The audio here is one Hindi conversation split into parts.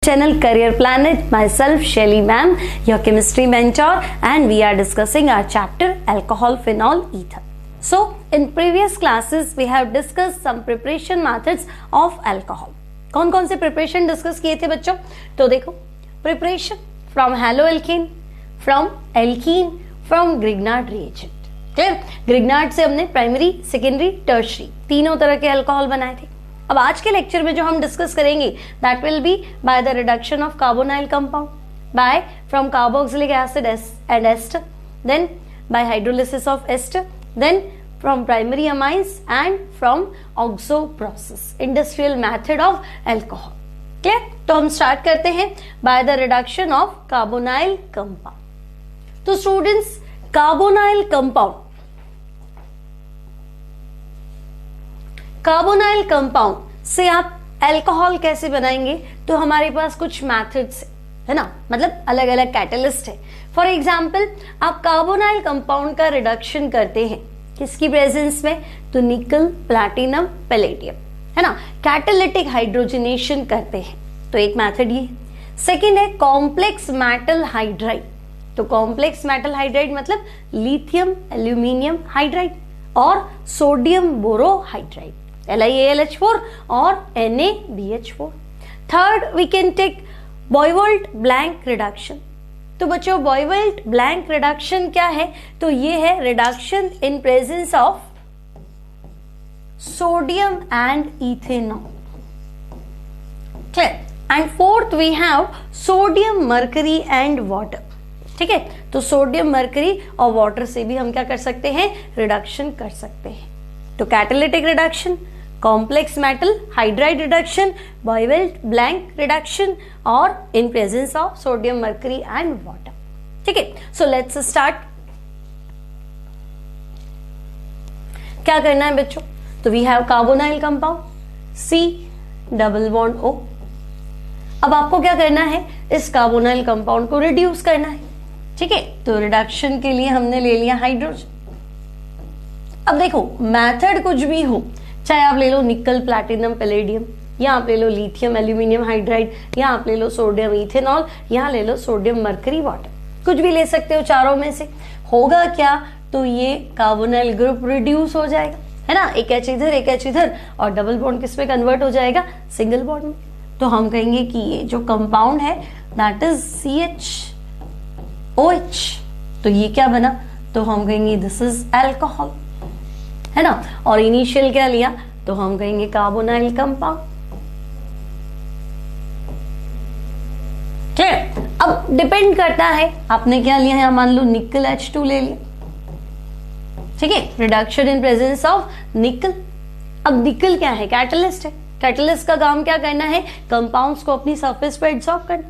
channel Career Planet. Myself Shelly ma'am, your chemistry mentor, and we are discussing our chapter alcohol, phenol, ether. So in previous classes we have discussed some preparation methods of alcohol. कौन कौन से प्रिपरेशन डिस्कस किए थे बच्चों? तो देखो, preparation from haloalkane, from alkene, from Grignard reagent. Clear? Grignard से हमने प्राइमरी, सेकेंडरी, टर्शरी तीनों तरह के अल्कोहल बनाए थे. अब आज के लेक्चर में जो हम डिस्कस करेंगे that will be by the reduction of carbonyl compound by from carboxylic acid and ester, then by hydrolysis of ester, then from primary amines and from oxo process, industrial method of alcohol. Clear? तो हम स्टार्ट करते हैं by the reduction of carbonyl compound. तो स्टूडेंट्स, कार्बोनाइल कंपाउंड से आप अल्कोहल कैसे बनाएंगे? तो हमारे पास कुछ मेथड्स है ना, मतलब अलग अलग कैटलिस्ट है. फॉर एग्जाम्पल, आप कार्बोनाइल कंपाउंड का रिडक्शन करते हैं किसकी प्रेजेंस में? तो निकल, प्लैटिनम, पैलेडियम, है ना. कैटालिटिक हाइड्रोजनेशन करते हैं, तो एक मेथड ये. सेकंड है कॉम्प्लेक्स मेटल हाइड्राइड. तो कॉम्प्लेक्स मेटल हाइड्राइड मतलब लिथियम एल्यूमिनियम हाइड्राइड और सोडियम बोरोहाइड्राइड, LiAlH4 और NaBH4. Third we can take Bouveault Blanc reduction. तो बच्चों, बॉयवोल्ट ब्लैंक रिडक्शन क्या है? तो ये है reduction in presence of sodium and ethanol. Clear? And fourth we have sodium mercury and water. ठीक है, तो सोडियम मर्करी और वाटर से भी हम क्या कर सकते हैं? रिडक्शन कर सकते हैं. तो catalytic reduction, complex metal hydride reduction, Bouveault Blanc reduction और in presence of sodium mercury and water. ठीक है, सो लेट्स स्टार्ट. क्या करना है बच्चों? तो we have carbonyl compound C double bond O. अब आपको क्या करना है? इस कार्बोनाइल कंपाउंड को रिड्यूस करना है. ठीक है, तो रिडक्शन के लिए हमने ले लिया हाइड्रोजन. अब देखो, मेथड कुछ भी हो, चाहे आप ले लो निकल, प्लैटिनम, पैलेडियम, या आप ले लो लिथियम एल्यूमिनियम हाइड्राइड, या आप ले लो सोडियम इथेनॉल, या ले लो सोडियम मर्करी वाटर, कुछ भी ले सकते हो चारों में से. होगा क्या? तो ये कार्बोनाइल ग्रुप रिड्यूस हो जाएगा, है ना. एक एच इधर, एक एच इधर, और डबल बॉन्ड किस में कन्वर्ट हो जाएगा? सिंगल बॉन्ड में. तो हम कहेंगे कि ये जो कंपाउंड है दैट इज CHOH. तो ये क्या बना? तो हम कहेंगे दिस इज अल्कोहल, है ना. और इनिशियल क्या लिया? तो हम कहेंगे कार्बोनाइल कंपाउंड. क्लियर? अब डिपेंड करता है आपने क्या लिया है. मान लो निकल H2 ले लिया. ठीक है, रिडक्शन इन प्रेजेंस ऑफ निकल. अब निकल क्या है? कैटलिस्ट है. कैटलिस्ट का काम क्या करना है? कंपाउंड्स को अपनी सरफेस पे एब्सॉर्ब करना.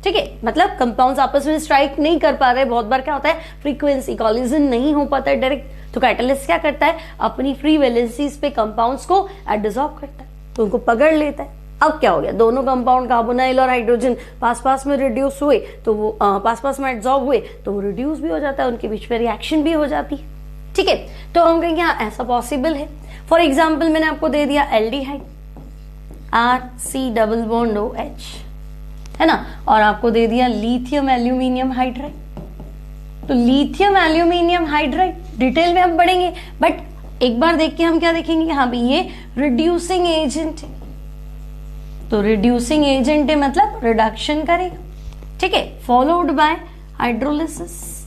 ठीक है, मतलब कंपाउंड्स आपस में स्ट्राइक नहीं कर पा रहे. बहुत बार क्या होता है? फ्रीक्वेंसी कॉलिजन नहीं हो पाता है डायरेक्ट. तो कैटलिस्ट क्या करता है? अपनी फ्री वैलेंसीज पे कंपाउंड्स को एडसॉर्ब करता है, तो उनको पकड़ लेता है. अब क्या हो गया? दोनों कंपाउंड कार्बोनाइल और हाइड्रोजन पास पास में रिड्यूस हुए, तो वो पास पास में एडसॉर्ब हुए, तो वो रिड्यूस भी हो जाता है, उनके बीच में रिएक्शन भी हो जाती है. ठीक है, तो हम कहेंगे हाँ ऐसा पॉसिबल है. फॉर एग्जाम्पल, मैंने आपको दे दिया aldehyde RC double bond OH, है ना, और आपको दे दिया लिथियम एल्यूमिनियम हाइड्राइड. तो लिथियम एल्यूमिनियम हाइड्राइड डिटेल में हम पढ़ेंगे, बट एक बार देख के हम क्या देखेंगे? हाँ भाई, ये रिड्यूसिंग एजेंट है. तो रिड्यूसिंग एजेंट है मतलब रिडक्शन करेगा. ठीक है, फॉलोड बाय हाइड्रोलिसिस.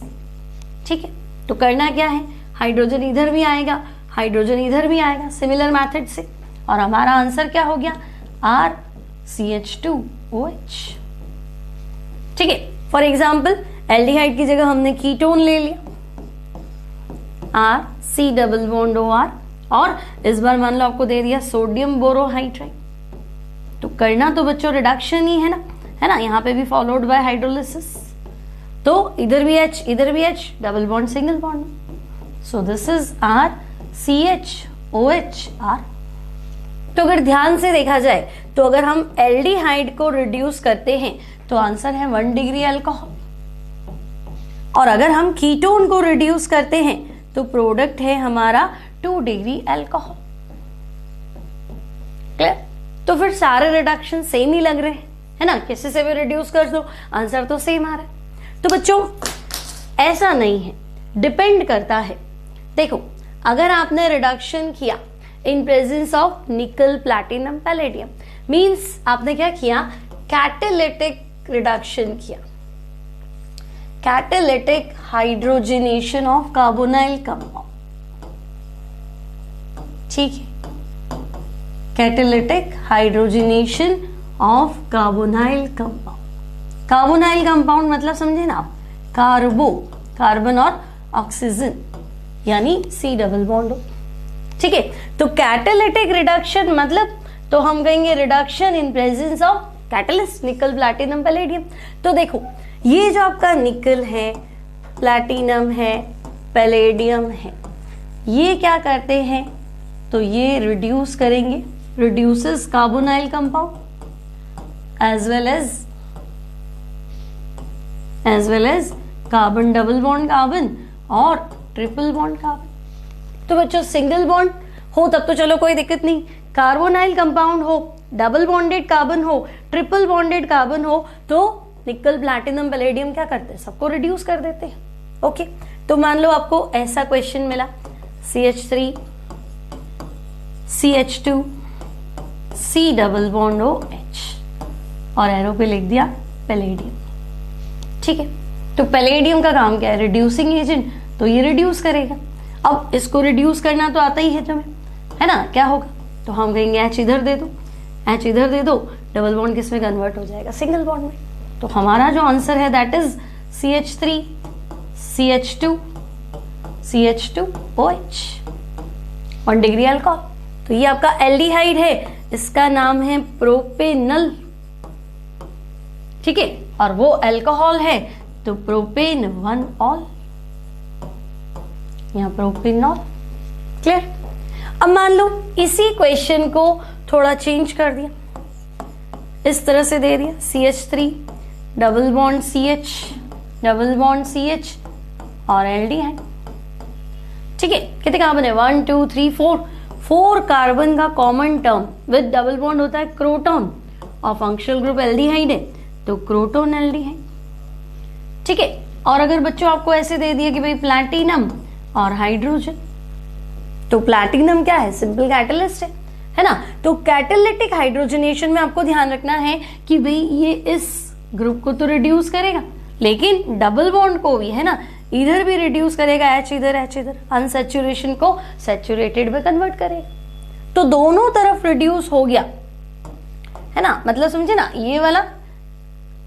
ठीक है, तो करना क्या है? हाइड्रोजन इधर भी आएगा, हाइड्रोजन इधर भी आएगा सिमिलर मेथड से, और हमारा आंसर क्या हो गया? RCH2OH. ठीक है, फॉर एग्जाम्पल एल्डिहाइड की जगह हमने कीटोन ले लिया, RC डबल बॉन्ड OR, और इस बार मान लो आपको दे दिया सोडियम बोरोहाइड्राइड. तो करना तो बच्चों रिडक्शन ही है ना, है ना. यहाँ पे भी फॉलोड बाय हाइड्रोलिसिस. तो इधर भी H, इधर भी H, double bond single bond. So this is RCHOHR. तो अगर ध्यान से देखा जाए, तो अगर हम एल्डिहाइड को रिड्यूस करते हैं तो आंसर है 1 डिग्री अल्कोहल, और अगर हम कीटोन को रिड्यूस करते हैं तो प्रोडक्ट है हमारा 2 डिग्री अल्कोहल. क्लियर? तो फिर सारे रिडक्शन सेम ही लग रहे हैं, है ना, किसी से भी रिड्यूस कर दो, आंसर तो सेम आ रहा है। तो बच्चों ऐसा नहीं है, डिपेंड करता है। देखो अगर आपने रिडक्शन किया इन प्रेजेंस ऑफ निकल प्लैटिनम पैलेडियम, मींस आपने क्या किया, कैटालिटिक रिडक्शन किया, catalytic hydrogenation of carbonyl compound, ठीक है, catalytic hydrogenation of carbonyl compound. Carbonyl compound मतलब समझे ना आप, कार्बो, कार्बन और ऑक्सीजन, यानी C डबल बॉन्ड हो, ठीक है। तो कैटालिटिक रिडक्शन मतलब तो हम कहेंगे reduction in presence of catalyst निकल प्लैटिनम पैलेडियम। तो देखो ये जो आपका निकल है, प्लैटिनम है, पैलेडियम है, ये क्या करते हैं, तो ये रिड्यूस करेंगे, reduces carbonyl compound as well as carbon double bond carbon और ट्रिपल बॉन्ड कार्बन। तो बच्चों सिंगल बॉन्ड हो तब तो चलो कोई दिक्कत नहीं, कार्बोनाइल कंपाउंड हो, डबल बॉन्डेड कार्बन हो, ट्रिपल बॉन्डेड कार्बन हो, तो निकल प्लैटिनम पैलेडियम क्या करते हैं, सबको रिड्यूस कर देते हैं। ओके, तो मान लो आपको ऐसा क्वेश्चन मिला, CH3 CH2 C double bond OH और एरो पे लिख दिया पैलेडियम, ठीक है। तो पैलेडियम का काम क्या है, रिड्यूसिंग एजेंट, तो ये रिड्यूस करेगा। अब इसको रिड्यूस करना तो आता ही है तुम्हें, है ना, क्या होगा, तो हम कहेंगे H इधर दे दो, H इधर दे दो, डबल बॉन्ड किस में कन्वर्ट हो जाएगा, सिंगल बॉन्ड में। तो हमारा जो आंसर है that is CH3 CH2 CH2 OH, 1 degree alcohol. तो ये आपका एल्डिहाइड है, इसका नाम है प्रोपेनल, ठीक है, और वो अल्कोहल है तो प्रोपेन 1 ऑल, यहां प्रोपेनॉल, क्लियर। अब मान लो इसी क्वेश्चन को थोड़ा चेंज कर दिया, इस तरह से दे दिया, CH3 double bond CH double bond CH और एल्डिहाइड, ठीक है। कितने कार्बन है, 1 2 3 4 कार्बन का common term with double bond होता है क्रोटोन, और फंक्शनल ग्रुप एल्डिहाइड है तो क्रोटोन एल्डिहाइड, ठीक है। और अगर बच्चों आपको ऐसे दे दिया कि भाई प्लैटिनम और हाइड्रोजन, तो प्लैटिनम क्या है, सिंपल कैटलिस्ट है ना। तो कैटालिटिक हाइड्रोजनेशन में आपको ध्यान रखना है कि भाई ये इस ग्रुप को तो रिड्यूस करेगा, लेकिन डबल बॉन्ड को भी, है ना, इधर भी रिड्यूस करेगा, H इधर H इधर, अनसैचुरेशन को सैचुरेटेड में कन्वर्ट करेगा। तो दोनों तरफ रिड्यूस हो गया, है ना, मतलब समझे ना, ये वाला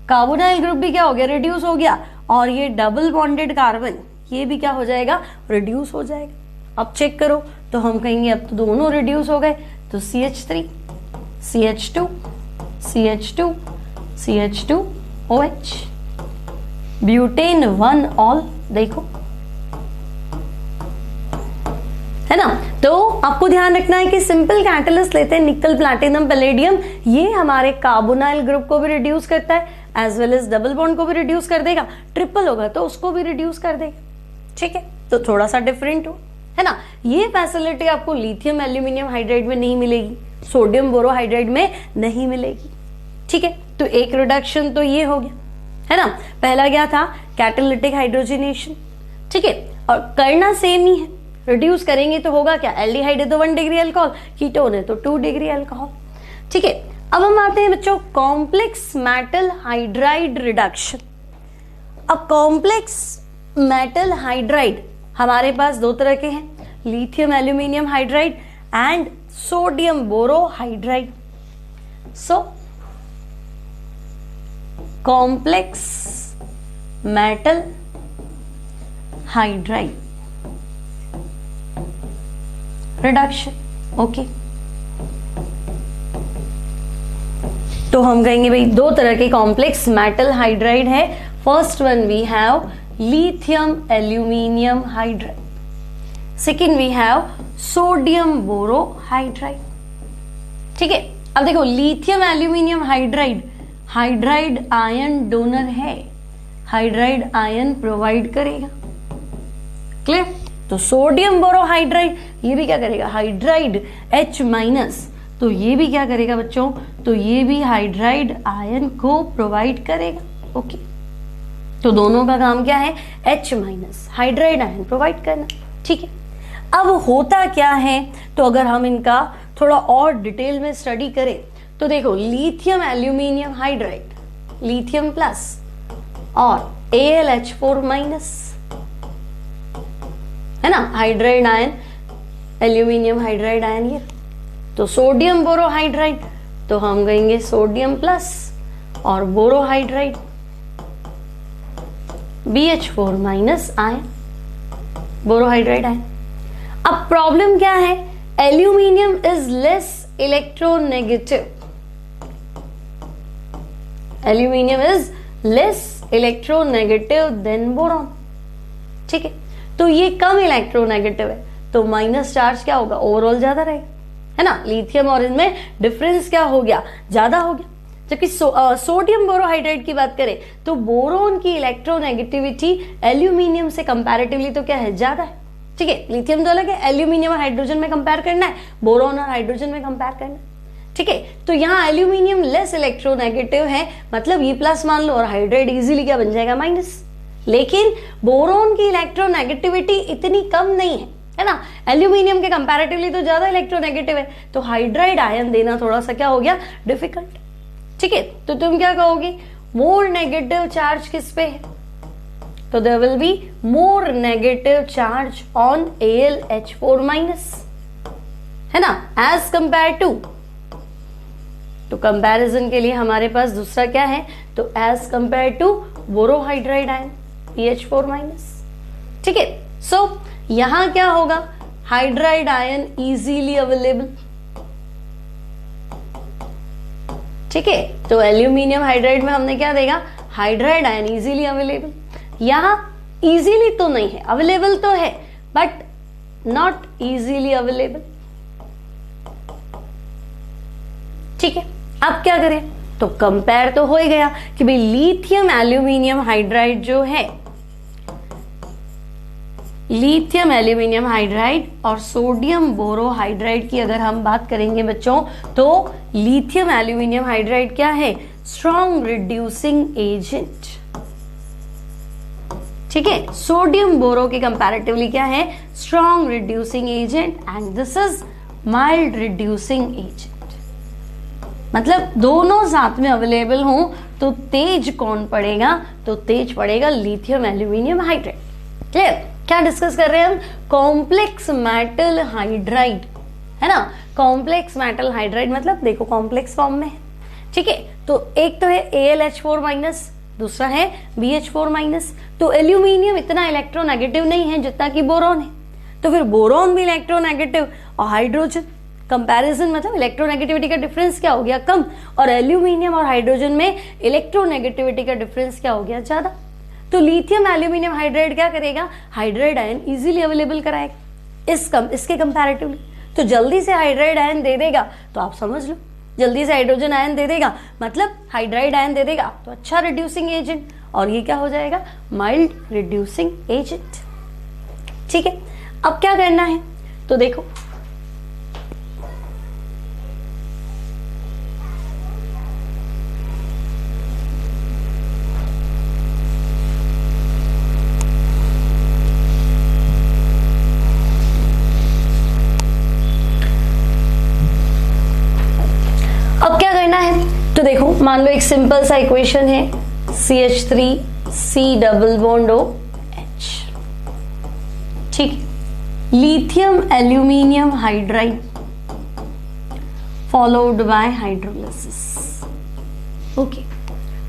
कार्बोनाइल ग्रुप भी क्या हो गया, रिड्यूस हो गया, और ये डबल बॉन्डेड कार्बन ये भी क्या हो जाएगा, रिड्यूस हो जाएगा। अब चेक करो तो हम कहेंगे अब तो दोनों रिड्यूस हो गए, तो CH3 CH2 CH2 CH2 OH, butane 1 all, देखो, है ना। तो आपको ध्यान रखना है कि सिंपल कैटलिस्ट लेते हैं निकल प्लैटिनम पैलेडियम, ये हमारे कार्बोनाइल ग्रुप को भी रिड्यूस करता है as well as double bond को भी रिड्यूस कर देगा, ट्रिपल होगा तो उसको भी रिड्यूस कर देगा, ठीक है। तो थोड़ा सा डिफरेंट हो, है ना। ये फैसिलिटी आपको लिथियम एल्यूमिनियम हाइड्राइड में नहीं मिलेगी, सोडियम बोरोहाइड्राइड में नहीं मिलेगी, ठीक है। तो एक रिडक्शन तो ये हो गया, है ना, पहला क्या था, कैटालिटिक हाइड्रोजनेशन, ठीक है, और करना सेम ही है, रिड्यूस करेंगे तो होगा क्या, एल्डिहाइड है तो 1 डिग्री अल्कोहल, कीटोन है तो 2 डिग्री अल्कोहल, ठीक है। अब हम आते हैं बच्चों कॉम्प्लेक्स मेटल हाइड्राइड रिडक्शन। अब कॉम्प्लेक्स मेटल हाइड्राइड हमारे पास दो तरह के हैं, lithium aluminium hydride and sodium borohydride. So complex metal hydride reduction, okay. तो हम कहेंगे भाई दो तरह के कॉम्प्लेक्स मेटल हाइड्राइड है। First one we have lithium aluminium hydride, second we have sodium borohydride, ठीक है। अब देखो lithium aluminium hydride, hydride ion donor है, हाइड्राइड आयन प्रोवाइड करेगा, क्लियर। तो सोडियम बोरोहाइड्राइड ये भी क्या करेगा, हाइड्राइड H- तो ये भी क्या करेगा बच्चों, तो ये भी हाइड्राइड आयन को प्रोवाइड करेगा। ओके, तो दोनों का काम क्या है, H minus hydride ion provide करना। ठीक है, अब होता क्या है, तो अगर हम इनका थोड़ा और डिटेल में स्टडी करें तो देखो, lithium aluminium hydride, lithium plus और AlH4 माइनस, है ना, hydride ion, aluminium hydride ion ये। तो सोडियम बोरोहाइड्राइड, तो हम कहेंगे सोडियम प्लस और borohydride BH4 minus ion, borohydride ion. अब प्रॉब्लम क्या है, aluminium is less electronegative, aluminium is less electronegative than boron. ठीक है, तो ये कम इलेक्ट्रोनेगेटिव है, तो माइनस चार्ज क्या होगा, ओवरऑल ज्यादा रहेगा, है ना। लिथियम और इनमें डिफरेंस क्या हो गया, ज्यादा हो गया। जबकि सोडियम बोरोहाइड्राइड की बात करें तो बोरोन की इलेक्ट्रोनेगेटिविटी एल्यूमिनियम से कंपैरेटिवली तो क्या है, ज्यादा है। ठीक है, लिथियम तो अलग है, एल्यूमिनियम और हाइड्रोजन में कंपेयर करना है, बोरोन और हाइड्रोजन में कंपेयर करना है। ठीक है, तो यहाँ एल्यूमिनियम लेस इलेक्ट्रोनेगेटिव है, मतलब ये प्लस मान लो, और हाइड्राइड इजीली क्या बन जाएगा, माइनस। लेकिन बोरोन की इलेक्ट्रोनेगेटिविटी इतनी कम नहीं है ना, एल्यूमिनियम के कंपैरेटिवली तो ज्यादा इलेक्ट्रोनेगेटिव है, तो हाइड्राइड आयन देना थोड़ा सा क्या हो गया, डिफिकल्ट। ठीक है, तो तुम क्या कहोगे, मोर नेगेटिव चार्ज किस पे है, तो there will be more negative charge on AlH4 minus, है ना, एज कंपेयर टू। तो कंपैरिजन के लिए हमारे पास दूसरा क्या है, तो as compare to borohydride ion BH4 minus. ठीक है, सो यहां क्या होगा, हाइड्राइड आयन इजीली अवेलेबल। ठीक है, तो एल्यूमिनियम हाइड्राइड में हमने क्या देगा, हाइड्राइड आयन इजीली अवेलेबल। यहां इजीली तो नहीं है, अवेलेबल तो है बट नॉट इजीली अवेलेबल। ठीक है, अब क्या करें, तो कंपेयर तो हो ही गया कि भाई लिथियम एल्यूमिनियम हाइड्राइड जो है, लिथियम एल्यूमिनियम हाइड्राइड और सोडियम बोरोहाइड्राइड की अगर हम बात करेंगे बच्चों, तो लिथियम एल्यूमिनियम हाइड्राइड क्या है, स्ट्रॉन्ग रिड्यूसिंग एजेंट। ठीक है, सोडियम बोरो के कंपैरेटिवली क्या है, strong reducing agent, and this is mild reducing agent. मतलब दोनों साथ में अवेलेबल हो तो तेज कौन पड़ेगा, तो तेज पड़ेगा लिथियम एल्यूमिनियम हाइड्राइड। क्लियर, क्या डिस्कस कर रहे हैं हम, कॉम्प्लेक्स मेटल हाइड्राइड, है ना। कॉम्प्लेक्स मेटल हाइड्राइड मतलब देखो कॉम्प्लेक्स फॉर्म में है। ठीक है, तो एक तो है AlH4 माइनस, दूसरा है BH4 माइनस। तो एल्यूमिनियम इतना इलेक्ट्रोनेगेटिव नहीं है जितना कि बोरॉन है, तो फिर बोरॉन भी इलेक्ट्रोनेगेटिव और हाइड्रोजन, कंपैरिजन मतलब इलेक्ट्रोनेगेटिविटी का डिफरेंस क्या हो गया, कम, और एल्यूमिनियम और हाइड्रोजन में इलेक्ट्रोनेगेटिविटी का डिफरेंस क्या हो गया, ज्यादा। तो लिथियम एल्यूमिनियम हाइड्राइड क्या करेगा, हाइड्राइड आयन इजीली अवेलेबल कराएगा इसके कंपैरेटिवली। तो जल्दी से हाइड्राइड आयन दे देगा तो आप समझ लो, जल्दी से हाइड्रोजन आयन दे देगा मतलब हाइड्राइड आयन दे देगा, तो अच्छा रिड्यूसिंग एजेंट, और ये क्या हो जाएगा, माइल्ड रिड्यूसिंग एजेंट। ठीक है, अब क्या करना है, तो देखो अब क्या करना है, तो देखो मान लो एक सिंपल सा इक्वेशन है, CH3C डबल बॉन्ड OH। ठीक है, lithium aluminium hydride followed by hydrolysis. Okay,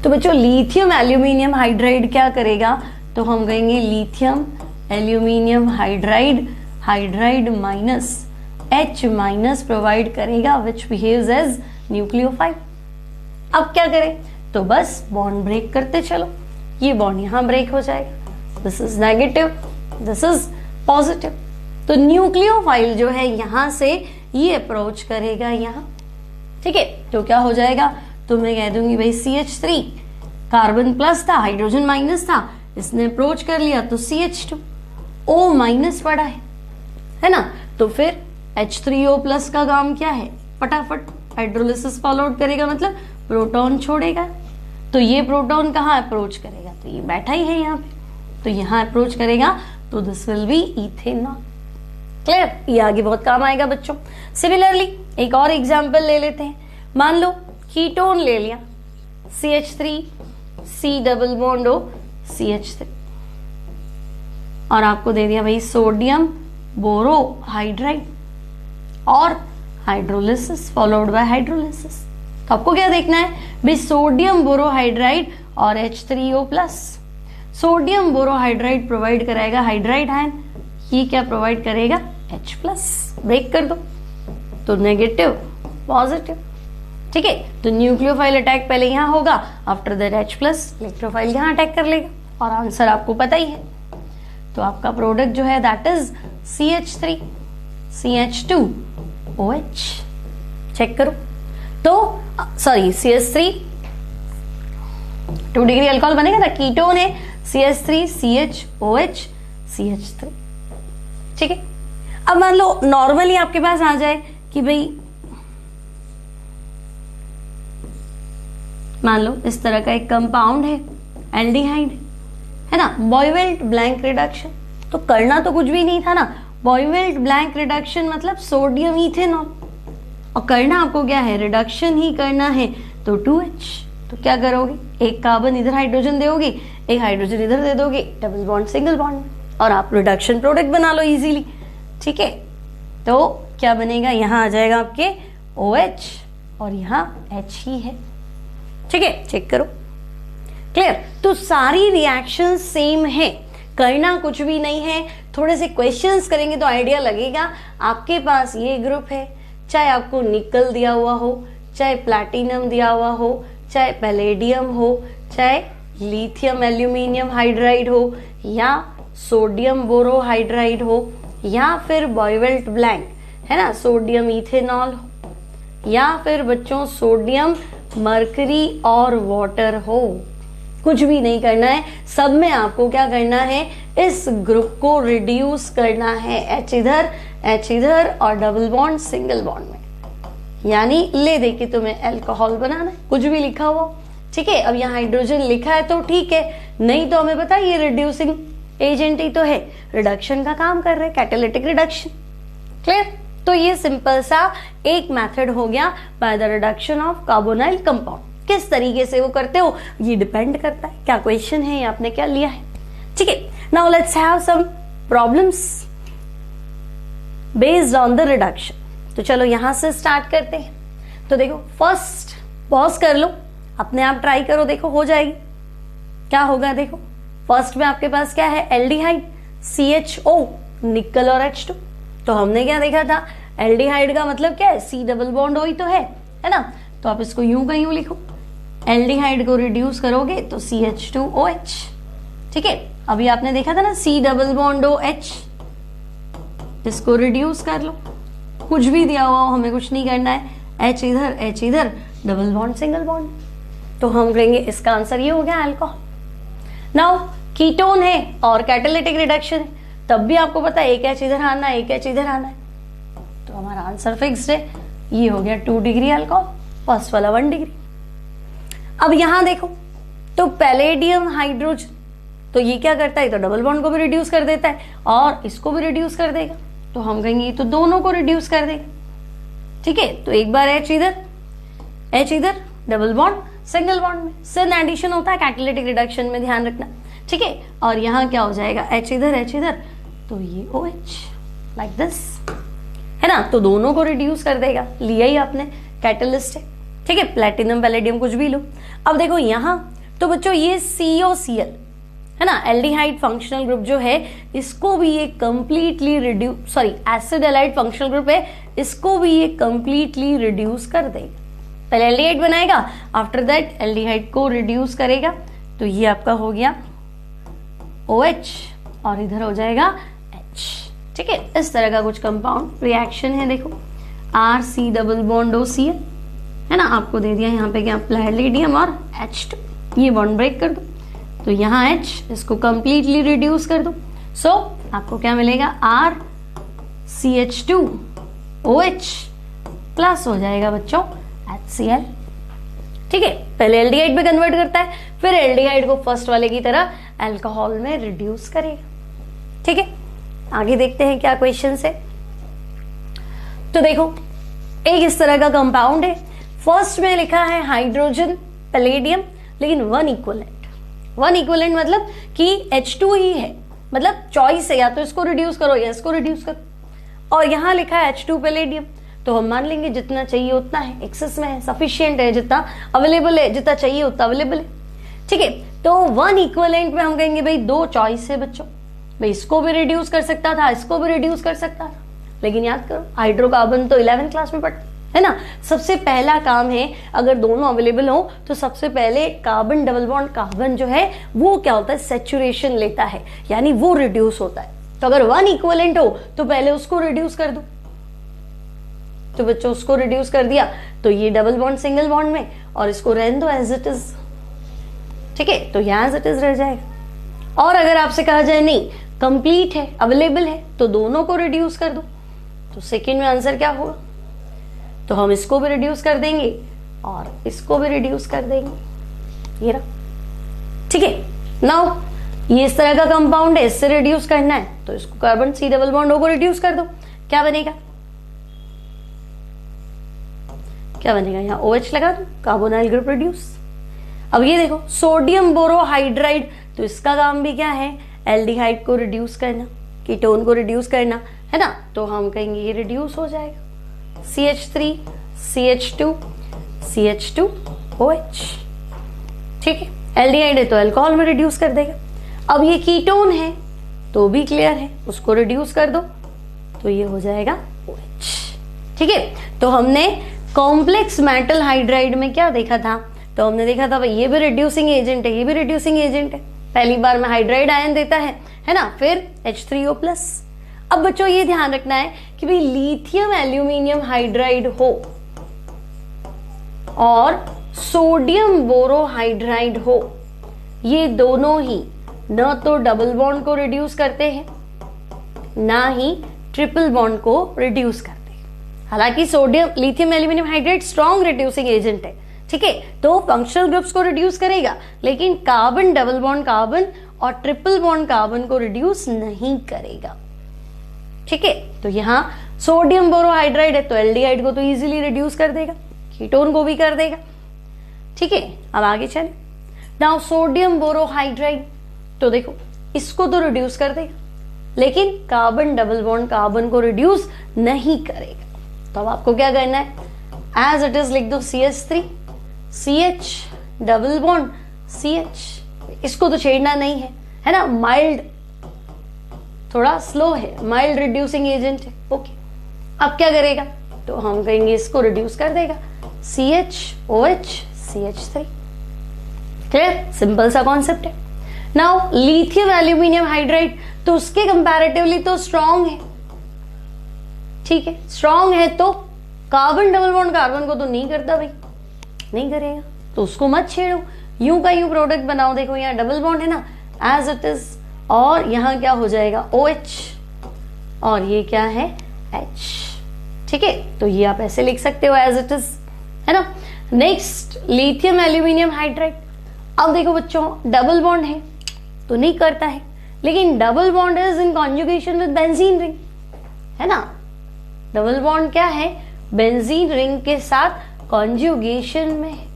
तो बच्चों लिथियम एल्यूमिनियम हाइड्राइड क्या करेगा, तो हम कहेंगे lithium aluminium hydride, hydride minus H minus provide करेगा विच बिहेव्स एज न्यूक्लियोफाइल। अब क्या करें, तो बस बॉन्ड ब्रेक करते चलो, ये बॉन्ड यहां ब्रेक हो जाएगा, this is negative, this is positive. तो न्यूक्लियोफाइल जो है यहां से ये अप्रोच करेगा यहां। ठीक है, तो क्या हो जाएगा, तो मैं कह दूंगी भाई CH3 कार्बन प्लस था, हाइड्रोजन माइनस था, इसने अप्रोच कर लिया तो CH2 O माइनस पड़ा है ना। तो फिर H3O प्लस का काम क्या है, फटाफट हाइड्रोलिसिस फॉलो आउट करेगा, मतलब प्रोटॉन छोड़ेगा। तो ये प्रोटॉन कहाँ अप्रोच करेगा, तो ये बैठा ही है यहाँ पे, तो यहाँ अप्रोच करेगा, तो this will be ethanol. Clear, ये आगे बहुत काम आएगा बच्चों। सिमिलरली एक और एग्जांपल ले लेते हैं। मान लो कीटोन ले लिया, CH3 C double bond O CH3, और आपको दे दिया भाई सोडियम बोरोहाइड्राइड और हाइड्रोलिसिस फॉलोड बाय हाइड्रोलिसिस। तो आपको क्या देखना है भाई, सोडियम बोरोहाइड्राइड और H3O+। सोडियम बोरोहाइड्राइड प्रोवाइड कराएगा हाइड्राइड आयन, ये क्या प्रोवाइड करेगा H+। ब्रेक कर दो तो नेगेटिव पॉजिटिव, ठीक है। तो न्यूक्लियोफाइल अटैक पहले यहाँ होगा, आफ्टर दैट H+, इलेक्ट्रोफाइल यहाँ अटैक कर लेगा, और आंसर आपको पता ही है। तो आपका प्रोडक्ट जो है that is CH3 CH2OH। Check करो, तो सॉरी CH3 2 डिग्री अल्कोहल बनेगा ना, कीटोन है CH3 CHOH CH3, ठीक है। अब मान लो नॉर्मली आपके पास आ जाए कि भाई मान लो इस तरह का एक कंपाउंड है, एल्डिहाइड है ना, बॉयवेल्ट ब्लैंक रिडक्शन। तो करना तो कुछ भी नहीं था ना, बॉयवेल्ट ब्लैंक रिडक्शन मतलब सोडियम इथेनॉल, और करना आपको क्या है, रिडक्शन ही करना है। तो 2H, तो क्या करोगे, एक कार्बन इधर हाइड्रोजन दोगे, एक हाइड्रोजन इधर दे दोगे, डबल बॉन्ड सिंगल बॉन्ड, और आप रिडक्शन प्रोडक्ट बना लो इजीली, ठीक है। तो क्या बनेगा, यहाँ आ जाएगा आपके OH और यहाँ H ही है, ठीक है। चेक करो, क्लियर। तो सारी रिएक्शन सेम है, करना कुछ भी नहीं है। थोड़े से क्वेश्चंस करेंगे तो आइडिया लगेगा। आपके पास ये ग्रुप है, चाहे आपको निकल दिया हुआ हो, चाहे प्लैटिनम दिया हुआ हो, चाहे पैलेडियम हो, चाहे लिथियम एल्यूमिनियम हाइड्राइड हो, या सोडियम बोरोहाइड्राइड हो, या फिर बॉयवेल्ट ब्लैंक है ना, सोडियम इथेनॉल, या फिर बच्चों सोडियम मर्करी और वाटर हो, कुछ भी नहीं करना है। सब में आपको क्या करना है, इस ग्रुप को रिड्यूस करना है, H इधर और डबल बॉन्ड सिंगल बॉन्ड में, यानी ले दे के तुम्हें अल्कोहल बनाना है, कुछ भी लिखा हुआ, ठीक है। अब यहाँ हाइड्रोजन लिखा है तो ठीक है, नहीं तो हमें पता है ये रिड्यूसिंग एजेंट ही तो है, रिडक्शन का काम कर रहे हैं, कैटालिटिक रिडक्शन। क्लियर। तो ये सिंपल सा एक मेथड हो गया bye the reduction of carbonyl compound. किस तरीके से वो करते हो ये डिपेंड करता है क्या क्वेश्चन है या आपने क्या लिया है, ठीक है। Now let's have some problems based on the reduction. तो चलो यहां से स्टार्ट करते हैं। तो देखो फर्स्ट पॉज कर लो, अपने आप ट्राई करो, देखो हो जाएगी। क्या होगा देखो, फर्स्ट में आपके पास क्या है, एल्डिहाइड CHO निकल और H2। तो हमने क्या देखा था, एल्डिहाइड का मतलब क्या है, C डबल बॉन्ड O ही तो है ना। तो आप इसको यूं का यूं लिखो, एल्डिहाइड को रिड्यूस करोगे तो CH2OH, ठीक है। अभी आपने देखा था ना C डबल बॉन्ड OH, इसको रिड्यूस कर लो, कुछ भी दिया हुआ हो, हमें कुछ नहीं करना है, H इधर डबल बॉन्ड सिंगल बॉन्ड। तो हम कहेंगे इसका आंसर ये हो गया अल्कोहल। नाउ कीटोन है और कैटालिटिक रिडक्शन है, तब भी आपको पता है एक H इधर आना है, एक H इधर आना है, तो हमारा आंसर फिक्स्ड है, ये हो गया 2 डिग्री अल्कोहल, फर्स्ट वाला 1 डिग्री। अब यहां देखो तो पैलेडियम हाइड्रोजन, तो ये क्या करता है, तो डबल बॉन्ड को भी रिड्यूस कर देता है और इसको भी रिड्यूस कर देगा, तो हम कहेंगे ये तो दोनों को रिड्यूस कर देगा, ठीक है। तो एक बार H इधर डबल बॉन्ड सिंगल बॉन्ड में सिन एडिशन होता है कैटालिटिक रिडक्शन में, ध्यान रखना, ठीक है। और यहाँ क्या हो जाएगा, H इधर तो ये OH लाइक दिस, है ना। तो दोनों को रिड्यूस कर देगा, लिया ही आपने, कैटलिस्ट है, ठीक है। प्लैटिनम पैलेडियम कुछ भी लो। अब देखो यहाँ तो बच्चों ये COCl है ना, एल्डिहाइड फंक्शनल ग्रुप जो है, इसको भी ये completely reduce, sorry acid allied functional group है, इसको भी ये कंप्लीटली रिड्यूस कर देगा। पहले एल्डिहाइड बनाएगा, आफ्टर दैट एल्डिहाइड को रिड्यूस करेगा, तो ये आपका हो गया OH और इधर हो जाएगा H, ठीक है। इस तरह का कुछ कंपाउंड रिएक्शन है, देखो RC डबल बॉन्ड OCl है ना, आपको दे दिया यहाँ पे क्या, पैलेडियम और H2, ये बॉन्ड ब्रेक कर दो, तो यहाँ H, इसको कंप्लीटली रिड्यूस कर दो, सो आपको क्या मिलेगा, RCH2OH प्लस हो जाएगा बच्चों HCl। ठीक है, पहले एल्डिहाइड में कन्वर्ट करता है, फिर एल्डिहाइड को फर्स्ट वाले की तरह अल्कोहल में रिड्यूस करेगा। ठीक है, आगे देखते हैं क्या क्वेश्चन है। तो देखो, एक इस तरह का कंपाउंड है, फर्स्ट में लिखा है हाइड्रोजन पैलेडियम, लेकिन वन इक्विवेलेंट मतलब कि H2 ही है, मतलब चॉइस है, या तो इसको रिड्यूस करो या इसको रिड्यूस करो, और यहां लिखा है H2 पैलेडियम, तो हम मान लेंगे जितना चाहिए उतना है, एक्सेस में है, सफिशिएंट है, जितना अवेलेबल है, जितना चाहिए उतना अवेलेबल है। ठीक है, तो वन इक्विवेलेंट में हम कहेंगे भाई दो चॉइस है बच्चों, भाई इसको भी रिड्यूस कर सकता था, इसको भी रिड्यूस कर सकता था, लेकिन याद करो हाइड्रोकार्बन तो 11th क्लास में पढ़ते है ना। सबसे पहला काम है, अगर दोनों अवेलेबल हो तो सबसे पहले कार्बन डबल बॉन्ड कार्बन जो है वो क्या होता है, सेचुरेशन लेता है, यानी वो रिड्यूस होता है। तो अगर वन इक्विवेलेंट हो तो पहले उसको रिड्यूस कर दो, तो बच्चों उसको रिड्यूस कर दिया तो ये डबल बॉन्ड सिंगल बॉन्ड में, और इसको रहने दो एज इट इज। ठीक है, तो यहां एज इट इज रह जाएगा। और अगर आपसे कहा जाए नहीं कंप्लीट है, अवेलेबल है, तो दोनों को रिड्यूस कर दो, तो सेकंड में आंसर क्या होगा, तो हम इसको भी रिड्यूस कर देंगे और इसको भी रिड्यूस कर देंगे, ये रहा। ठीक है, नाउ ये इस तरह का कंपाउंड है, इससे रिड्यूस करना है तो इसको carbon C double bond O को रिड्यूस कर दो, क्या बनेगा, क्या बनेगा, यहाँ OH लगा दो, कार्बोनाइल ग्रुप रिड्यूस। अब ये देखो सोडियम बोरोहाइड्राइड, तो इसका काम भी क्या है, एल्डिहाइड को रिड्यूस करना, कीटोन को रिड्यूस करना, है ना, तो हम कहेंगे ये रिड्यूस हो जाएगा, CH3 CH2 CH2 OH। ठीक है, एल्डिहाइड है तो अल्कोहल में रिड्यूस कर देगा। अब ये कीटोन है तो भी क्लियर है, उसको रिड्यूस कर दो तो ये हो जाएगा OH। ठीक है, तो हमने कॉम्प्लेक्स मेटल हाइड्राइड में क्या देखा था, तो हमने देखा था भाई ये भी रिड्यूसिंग एजेंट है, ये भी रिड्यूसिंग एजेंट है, पहली बार में हाइड्राइड आयन देता है ना, फिर H3O+। अब बच्चों ये ध्यान रखना है कि भाई लिथियम एल्यूमिनियम हाइड्राइड हो और सोडियम बोरोहाइड्राइड हो, ये दोनों ही न तो डबल बॉन्ड को रिड्यूस करते हैं ना ही ट्रिपल बॉन्ड को रिड्यूस करते हैं। हालांकि sodium lithium aluminium hydride strong reducing agent है, ठीक है, तो फंक्शनल ग्रुप्स को रिड्यूस करेगा, लेकिन कार्बन डबल बॉन्ड कार्बन और ट्रिपल बॉन्ड कार्बन को रिड्यूस नहीं करेगा। ठीक है, तो यहाँ सोडियम बोरोहाइड्राइड है तो एल्डिहाइड को तो इजीली रिड्यूस कर देगा, कीटोन को भी कर देगा। ठीक है, अब आगे चले। नाउ सोडियम बोरोहाइड्राइड, तो देखो इसको तो रिड्यूस कर देगा, लेकिन कार्बन डबल बॉन्ड कार्बन को रिड्यूस नहीं करेगा। तो अब आपको क्या करना है, एज इट इज लिख दो CH3 CH double bond CH, इसको तो छेड़ना नहीं है ना, माइल्ड थोड़ा स्लो है, माइल्ड रिड्यूसिंग एजेंट है। ओके, अब क्या करेगा, तो हम कहेंगे इसको रिड्यूस कर देगा, CHOH CH3। क्लियर, सिंपल सा कॉन्सेप्ट है। नाउ लिथियम एल्यूमिनियम हाइड्राइड, तो उसके कंपैरेटिवली तो स्ट्रॉन्ग है, ठीक है, स्ट्रॉन्ग है तो कार्बन डबल बॉन्ड कार्बन को तो नहीं करता भाई, नहीं करेगा, तो उसको मत छेड़ो, यूं का यूं प्रोडक्ट बनाओ। देखो यहाँ डबल बॉन्ड है ना, एज इट इज, और यहाँ क्या हो जाएगा OH, और ये क्या है H। ठीक है, तो ये आप ऐसे लिख सकते हो एज इट इज, है ना। नेक्स्ट लिथियम एल्यूमिनियम हाइड्राइड, अब देखो बच्चों डबल बॉन्ड है तो नहीं करता है, लेकिन double bond is in conjugation with benzene ring, है ना, डबल बॉन्ड क्या है, बेंजीन रिंग के साथ कॉन्जुगेशन में है।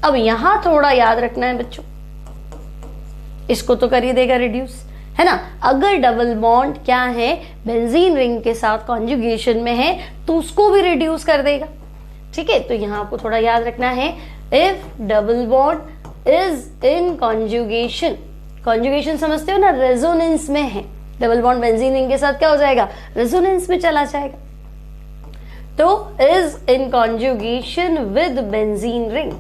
अब यहां थोड़ा याद रखना है बच्चों, इसको तो कर ही देगा रिड्यूस, है ना, अगर डबल बॉन्ड क्या है बेंजीन रिंग के साथ कॉन्जुगेशन में है तो उसको भी रिड्यूस कर देगा। ठीक है, तो यहां आपको थोड़ा याद रखना है, if double bond is in conjugation, conjugation समझते हो ना, रेजोनेंस में है, डबल बॉन्ड बेंजीन रिंग के साथ क्या हो जाएगा, रेजोनेंस में चला जाएगा, तो is in conjugation with benzene ring.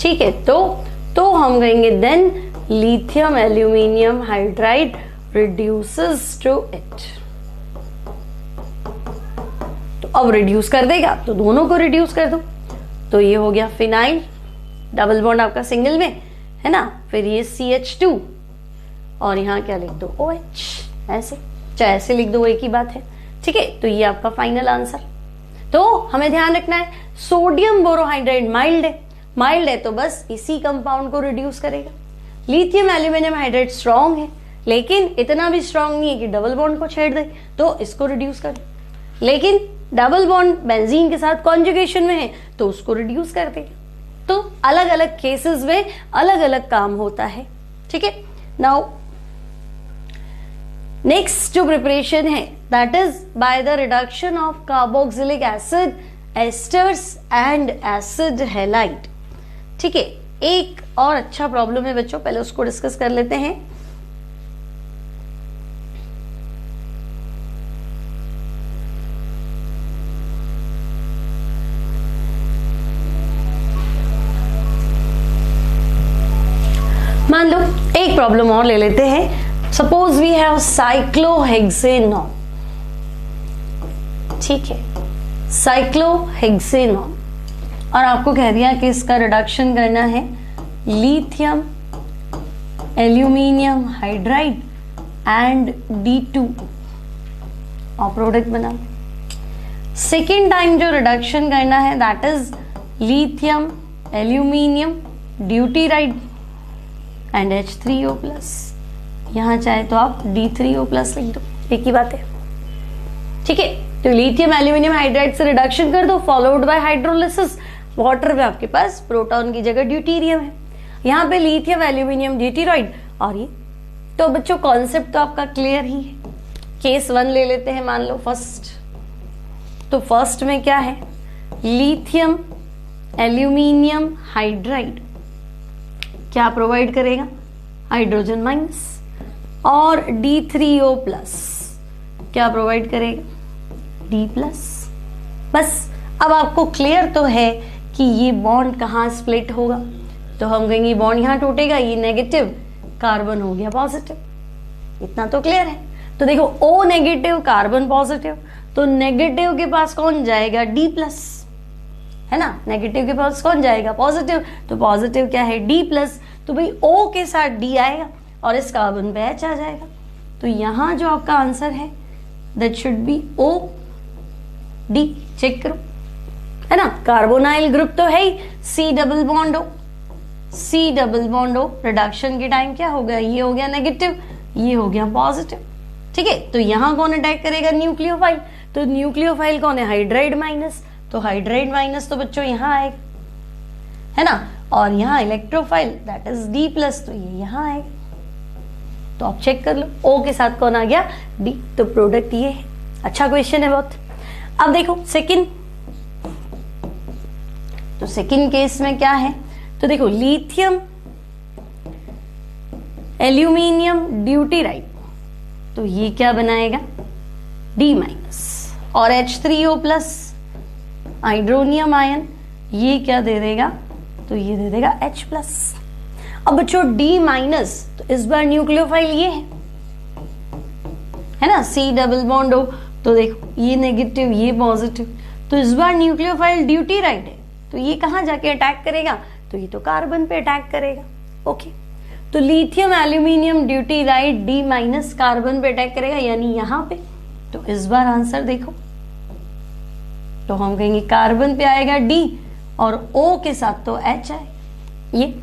ठीक है, तो हम कहेंगे then lithium aluminium hydride reduces to it. तो अब रिड्यूस कर देगा तो दोनों को रिड्यूस कर दो, तो ये हो गया फिनाइल, डबल बॉन्ड आपका सिंगल में है ना, फिर ये CH2 और यहाँ क्या लिख दो OH, ऐसे। चाहे ऐसे लिख दो, एक ही बात है। ठीक है, तो ये आपका फाइनल आंसर। तो हमें ध्यान रखना है सोडियम बोरोहाइड्राइड माइल्ड है तो बस इसी कंपाउंड को रिड्यूस करेगा। लिथियम एल्यूमिनियम हाइड्राइड स्ट्रॉन्ग है, लेकिन इतना भी स्ट्रॉन्ग नहीं है कि डबल बॉन्ड को छेड़ दे, तो इसको रिड्यूस कर। लेकिन डबल बॉन्ड बेंजीन के साथ कॉन्जुगेशन में है तो उसको रिड्यूस कर देगा। तो अलग अलग केसेस में अलग अलग काम होता है। ठीक है, नाउ नेक्स्ट जो प्रिपरेशन है that is by the reduction of carboxylic acid asters and acid halide. ठीक है, एक और अच्छा प्रॉब्लम है बच्चों, पहले उसको डिस्कस कर लेते हैं। मान लो एक प्रॉब्लम और ले लेते हैं। Suppose we have cyclohexanone. ठीक है, साइक्लोहेक्सेनॉन, और आपको कह दिया कि इसका रिडक्शन करना है lithium aluminium hydride and D2 और प्रोडक्ट बना। सेकेंड टाइम जो रिडक्शन करना है that is lithium aluminium deuteride and H3O plus. यहां चाहे तो आप D3O प्लस लिख दो, एक ही बात है। ठीक है, तो लिथियम एल्यूमिनियम हाइड्राइड से रिडक्शन कर दो फॉलोड बाय हाइड्रोलिसिस। वाटर में आपके पास प्रोटॉन की जगह ड्यूटीरियम है, यहाँ पे लिथियम एल्यूमिनियम ड्यूटीराइड और ये। तो बच्चों कॉन्सेप्ट तो आपका क्लियर ही है। केस 1 ले लेते हैं, मान लो फर्स्ट। तो फर्स्ट में क्या है, लिथियम एल्यूमिनियम हाइड्राइड क्या प्रोवाइड करेगा, हाइड्रोजन माइनस, और D3O प्लस क्या प्रोवाइड करेगा, D प्लस। बस अब आपको क्लियर तो है कि ये बॉन्ड कहाँ स्प्लिट होगा, तो हम कहेंगे बॉन्ड यहां टूटेगा, ये नेगेटिव, कार्बन हो गया पॉजिटिव। इतना तो क्लियर है। तो देखो O नेगेटिव कार्बन पॉजिटिव, तो नेगेटिव के पास कौन जाएगा, D प्लस, है ना। नेगेटिव के पास कौन जाएगा, पॉजिटिव, तो पॉजिटिव क्या है, D प्लस। तो भाई O के साथ D आएगा और इस कार्बन पे H आ जाएगा। तो यहां जो आपका आंसर है that should be O D। Check करो, है ना। कार्बोनाइल ग्रुप तो है ही, C double bond O, C double bond O। Reduction के टाइम क्या हो गया, ये हो गया नेगेटिव, ये हो गया पॉजिटिव। ठीक है, तो यहां कौन अटैक करेगा, न्यूक्लियोफाइल। तो न्यूक्लियोफाइल कौन है, हाइड्राइड माइनस, तो हाइड्राइड माइनस तो बच्चों यहां आएगा, है ना। और यहाँ electrophile that is D plus, तो ये यहां आएगा। तो आप चेक कर लो O के साथ कौन आ गया, D। तो प्रोडक्ट ये है। अच्छा क्वेश्चन है बहुत। अब देखो सेकंड, तो सेकंड केस में क्या है, तो देखो लिथियम एल्यूमिनियम ड्यूटीराइड, तो ये क्या बनाएगा, D माइनस, और H3O प्लस हाइड्रोनियम आयन, ये क्या दे देगा, तो ये दे देगा H प्लस। अब बच्चों D माइनस, तो इस बार न्यूक्लियोफाइल ये है ना, C डबल बॉन्ड O। तो देखो ये नेगेटिव, ये पॉजिटिव, तो इस बार न्यूक्लियोफाइल ड्यूटीराइड है, तो ये कहां जाके अटैक करेगा, तो ये तो कार्बन पे अटैक करेगा। ओके, तो lithium aluminium deuteride D minus carbon पे अटैक करेगा, यानी यहां पे। तो इस बार आंसर देखो, तो हम कहेंगे कार्बन पे आएगा D और O के साथ तो H आए। ये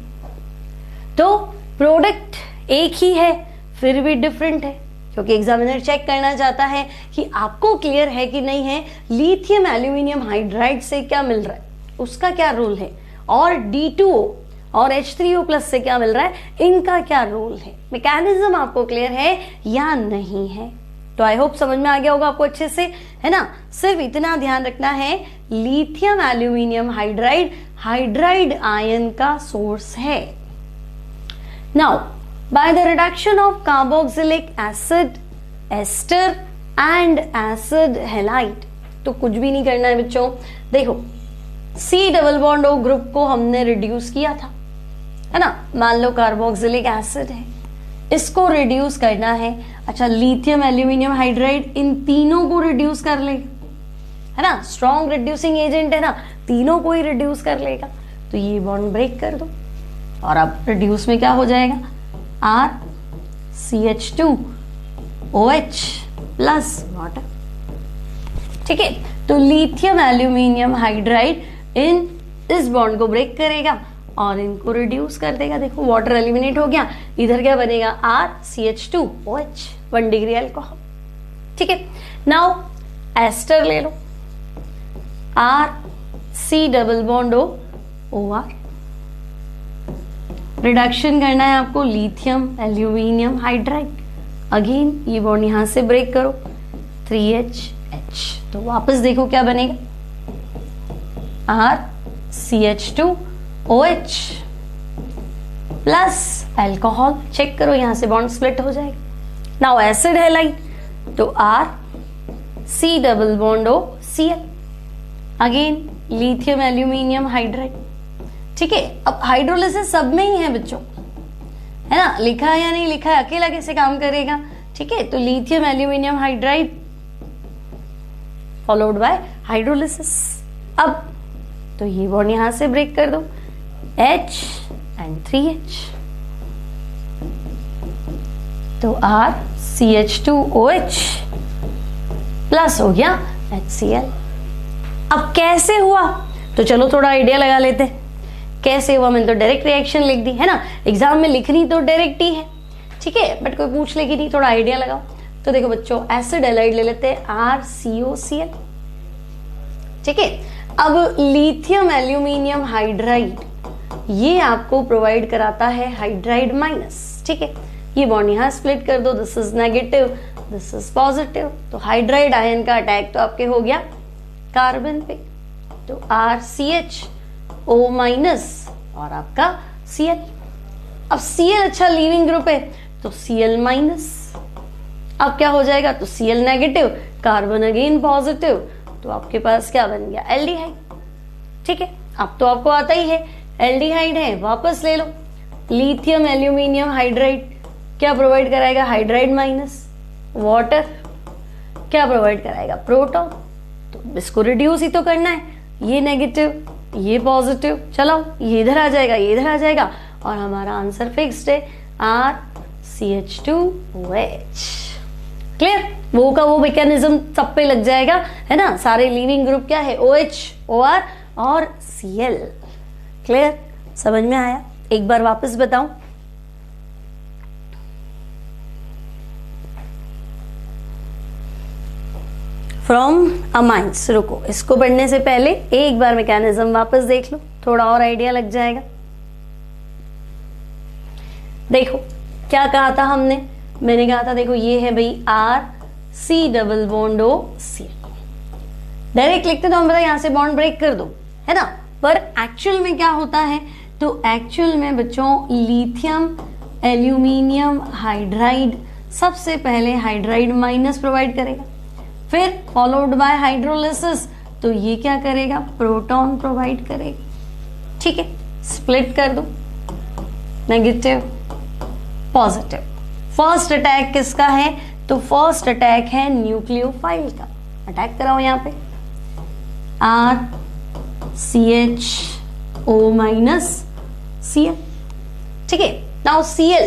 तो प्रोडक्ट एक ही है फिर भी डिफरेंट है, क्योंकि एग्जामिनर चेक करना चाहता है कि आपको क्लियर है कि नहीं है, लिथियम एल्यूमिनियम हाइड्राइड से क्या मिल रहा है, उसका क्या रोल है, और D2O और H3O प्लस से क्या मिल रहा है, इनका क्या रोल है। मैकेनिज्म आपको क्लियर है या नहीं है। तो आई होप समझ में आ गया होगा आपको अच्छे से, है ना। सिर्फ इतना ध्यान रखना है, lithium aluminium hydride hydride ion का सोर्स है। Now by the reduction of carboxylic acid ester and acid halide, तो कुछ भी नहीं करना है बच्चों। देखो C double bond O group को हमने रिड्यूस किया था, है ना। मान लो कार्बोक्सिलिक एसिड है, इसको रिड्यूस करना है। अच्छा, लिथियम एल्यूमिनियम हाइड्राइड इन तीनों को रिड्यूस कर लेगा, है ना। स्ट्रॉन्ग रिड्यूसिंग एजेंट है ना, तीनों को ही रिड्यूस कर लेगा। तो ये बॉन्ड ब्रेक कर दो और अब रिड्यूस में क्या हो जाएगा, RCH2OH प्लस वाटर। ठीक है, तो लिथियम एल्यूमिनियम हाइड्राइड इन इस बॉन्ड को ब्रेक करेगा और इनको रिड्यूस कर देगा। देखो वाटर एलिमिनेट हो गया, इधर क्या बनेगा RCH2OH 1 डिग्री अल्कोहल। ठीक है, नाउ एस्टर ले लो, RC double bond OR। Reduction करना है आपको लिथियम एल्यूमिनियम हाइड्राइड, अगेन ये बॉन्ड यहां से ब्रेक करो 3HH, तो वापस देखो क्या बनेगा RCH2OH प्लस अल्कोहल। चेक करो यहां से बॉन्ड स्प्लिट हो जाएगा। नाउ एसिड हैलाइड, तो RC double bond OCl, again lithium aluminium hydride. ठीक है, अब हाइड्रोलिसिस सब में ही है बच्चों, है ना, लिखा है या नहीं लिखा है, अकेला कैसे काम करेगा। ठीक है, तो lithium aluminium hydride followed by hydrolysis. अब तो ये बॉन्ड यहां से ब्रेक कर दो H एंड 3H, तो RCH2OH प्लस हो गया HCl। अब कैसे हुआ, तो चलो थोड़ा आइडिया लगा लेते हैं कैसे हुआ। मैंने तो डायरेक्ट रिएक्शन लिख दी है ना, एग्जाम में लिखनी तो डायरेक्ट ही है। ठीक है, बट कोई पूछ लेगी नहीं, थोड़ा आइडिया लगाओ। तो देखो बच्चों, एसिड हैलाइड ले लेते हैं RCOCl। ठीक है, अब लिथियम एल्यूमिनियम हाइड्राइड ये आपको प्रोवाइड कराता है हाइड्राइड माइनस। ठीक है, ये बॉन्ड यहां स्प्लिट कर दो, this is negative, this is positive, तो हाइड्राइड आयन का अटैक तो आपके हो गया कार्बन पे, तो RCHO माइनस और आपका Cl। अब Cl अच्छा लीविंग ग्रुप है तो Cl माइनस, अब क्या हो जाएगा, तो Cl negative, carbon again positive, तो आपके पास क्या बन गया एल्डिहाइड। ठीक है, अब तो आपको आता ही है एल्डिहाइड है, वापस ले लो। लिथियम एल्यूमिनियम हाइड्राइड क्या प्रोवाइड कराएगा, हाइड्राइड माइनस, वाटर क्या प्रोवाइड कराएगा, प्रोटॉन, तो इसको रिड्यूस ही तो करना है, ये नेगेटिव ये पॉजिटिव, चलो ये इधर आ जाएगा ये इधर आ जाएगा, और हमारा आंसर फिक्स्ड है RCH2OH। क्लियर, वो का वो मैकेनिज्म सब पे लग जाएगा, है ना। सारे लीविंग ग्रुप क्या है, OH, OR और Cl। क्लियर, समझ में आया। एक बार वापस बताऊं, फ्रॉम अमाइंस, रुको इसको पढ़ने से पहले एक बार मैकेनिज्म वापस देख लो, थोड़ा और आइडिया लग जाएगा। देखो क्या कहा था हमने, मैंने कहा था देखो ये है भाई RC double bond OCl, direct लिखते तो हम पता यहां से बॉन्ड ब्रेक कर दो, है ना, पर एक्चुअल में क्या होता है, तो एक्चुअल में बच्चों लिथियम एल्यूमिनियम हाइड्राइड सबसे पहले हाइड्राइड माइनस प्रोवाइड करेगा, फिर फॉलोड बाय हाइड्रोलिसिस, तो ये क्या करेगा, प्रोटॉन प्रोवाइड करेगा। ठीक है, स्प्लिट कर दो, नेगेटिव पॉजिटिव। फर्स्ट अटैक किसका है, तो फर्स्ट अटैक है न्यूक्लियोफाइल का, अटैक कराओ यहाँ पे RCHO माइनस Cl। ठीक है, now Cl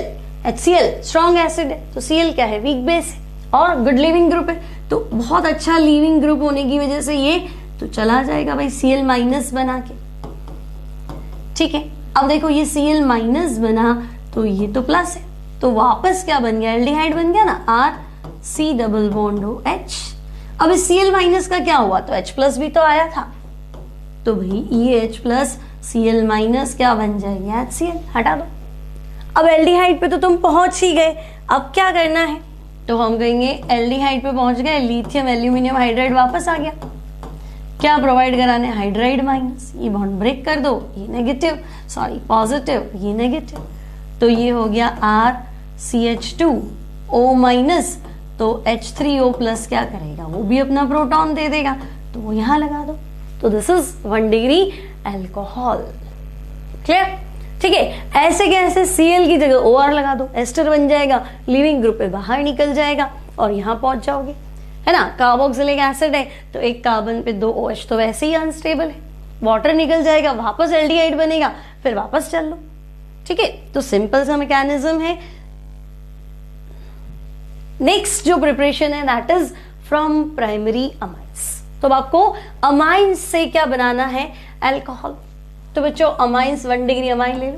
HCl strong acid है, तो Cl क्या है, वीक बेस है और गुड लिविंग ग्रुप है, तो बहुत अच्छा लिविंग ग्रुप होने की वजह से ये तो चला जाएगा भाई Cl माइनस बना के। ठीक है, अब देखो ये Cl माइनस बना तो ये तो प्लस है, तो वापस क्या बन गया, एल्डिहाइड बन गया ना, RC डबल बॉन्ड OH। अब इस Cl माइनस का क्या हुआ, तो H प्लस भी तो आया था, तो भाई ये H प्लस Cl माइनस क्या बन जाएगा, HCl, हटा दो। अब एल्डिहाइड पे तो तुम पहुंच ही गए, अब क्या करना है, तो हम कहेंगे एल्डिहाइड पे पहुंच गए, लिथियम एल्यूमिनियम हाइड्राइड वापस आ गया, क्या प्रोवाइड कराने, हाइड्राइड माइनस, ये बॉन्ड ब्रेक कर दो, ये नेगेटिव सॉरी पॉजिटिव ये नेगेटिव, तो ये हो गया RCH2O माइनस, तो H3O प्लस क्या करेगा, वो भी अपना प्रोटॉन दे देगा, तो वो यहां लगा दो, तो this is 1 degree alcohol. Clear, ठीक है, ऐसे कैसे Cl की जगह OR लगा दो, एस्टर बन जाएगा, लिविंग ग्रुप पे बाहर निकल जाएगा और यहां पहुंच जाओगे, है ना। कार्बोक्सिलिक एसिड है तो एक कार्बन पे 2 OH तो वैसे ही अनस्टेबल है, वाटर निकल जाएगा, वापस एल्डिहाइड बनेगा, फिर वापस चल लो। ठीक है, तो सिंपल सा मैकेनिज्म है, नेक्स्ट जो प्रिपरेशन है that is from primary amines. तो अब आपको अमाइंस से क्या बनाना है, अल्कोहल। तो बच्चों अमाइंस 1 डिग्री अमाइन ले लो,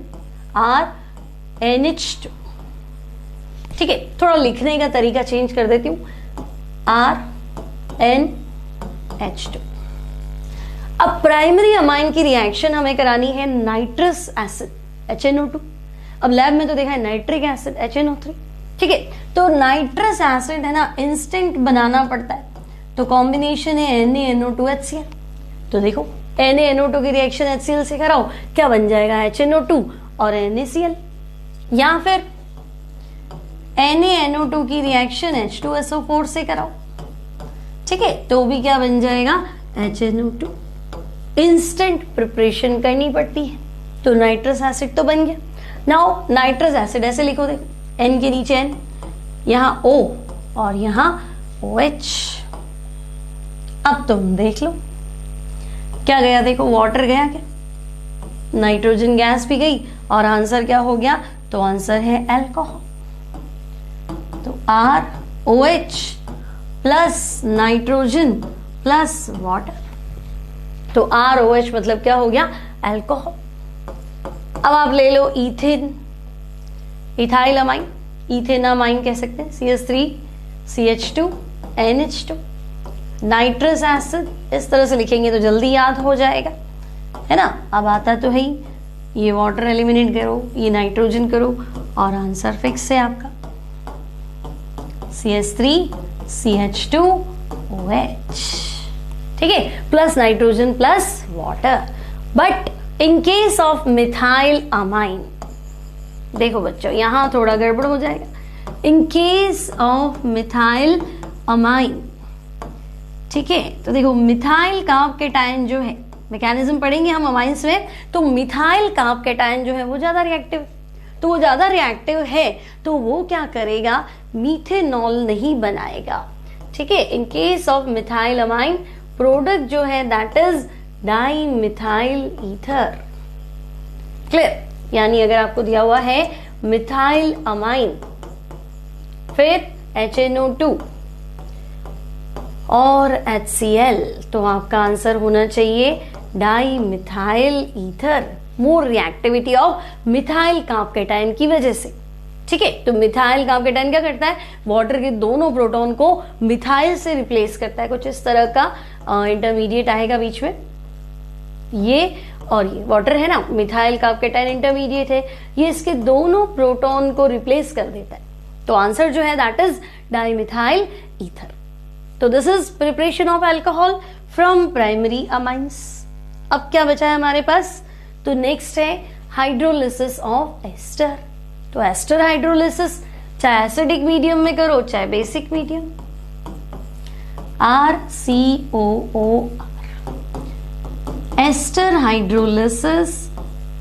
RNH2। ठीक है, थोड़ा लिखने का तरीका चेंज कर देती हूं, RNH2। अब प्राइमरी अमाइन की रिएक्शन हमें करानी है नाइट्रस एसिड HNO2। अब लैब में तो देखा है नाइट्रिक एसिड HNO3। ठीक है, तो नाइट्रस एसिड है ना, इंस्टेंट बनाना पड़ता है, तो कॉम्बिनेशन है NaNO2HCl। तो देखो NaNO2 की रिएक्शन HCl से कराओ, क्या बन जाएगा, HNO2 और NaCl। या फिर NaNO2 की रिएक्शन H2SO4 से कराओ, ठीक है, तो भी क्या बन जाएगा, HNO2। इंस्टेंट प्रिपरेशन करनी पड़ती है, तो नाइट्रस एसिड तो बन गया। नाउ नाइट्रस एसिड ऐसे लिखो, देखो N के नीचे N, यहां O और यहां OH। अब तुम देख लो क्या गया, देखो वाटर गया क्या, नाइट्रोजन गैस भी गई और आंसर क्या हो गया, तो आंसर है अल्कोहल। तो ROH plus nitrogen plus water, तो ROH मतलब क्या हो गया, अल्कोहल। अब आप ले लो ethane, ethyl amine, ethane amine कह सकते हैं, CH3CH2NH2। नाइट्रस एसिड इस तरह से लिखेंगे तो जल्दी याद हो जाएगा, है ना। अब आता तो है ही, ये वाटर एलिमिनेट करो, ये नाइट्रोजन करो और आंसर फिक्स है आपका, CH3CH2OH। ठीक है, plus nitrogen plus water. But in case of methyl amine, देखो बच्चों यहां थोड़ा गड़बड़ हो जाएगा। In case of methyl amine, ठीक है, तो देखो मिथाइल कार्बोकेटायन जो है, मैकेनिज्म पढ़ेंगे हम अमाइंस में, तो मिथाइल कार्बोकेटायन जो है वो ज्यादा रिएक्टिव, तो वो ज्यादा रिएक्टिव है तो वो क्या करेगा, मीथेनॉल नहीं बनाएगा। ठीक है, in case of methyl amine product जो है that is dimethyl ether. Clear, यानी अगर आपको दिया हुआ है मिथाइल अमाइन फिर HNO2 और HCl, तो आपका आंसर होना चाहिए dimethyl ether. More reactivity of methyl carbocation की वजह से। ठीक है, तो मिथाइल कार्बोकेटायन क्या करता है, वाटर के दोनों प्रोटॉन को मिथाइल से रिप्लेस करता है। कुछ इस तरह का इंटरमीडिएट आएगा बीच में, ये और ये वाटर है ना, मिथाइल कार्बोकेटायन इंटरमीडिएट है, ये इसके दोनों प्रोटॉन को रिप्लेस कर देता है। तो आंसर जो है दैट इज डाइमिथाइल ईथर। तो this is preparation of alcohol from primary amines. अब क्या बचा है हमारे पास, तो नेक्स्ट है हाइड्रोलिसिस ऑफ एस्टर। तो एस्टर हाइड्रोलिसिस चाहे एसिडिक मीडियम में करो चाहे basic medium, RCOOR, ester hydrolysis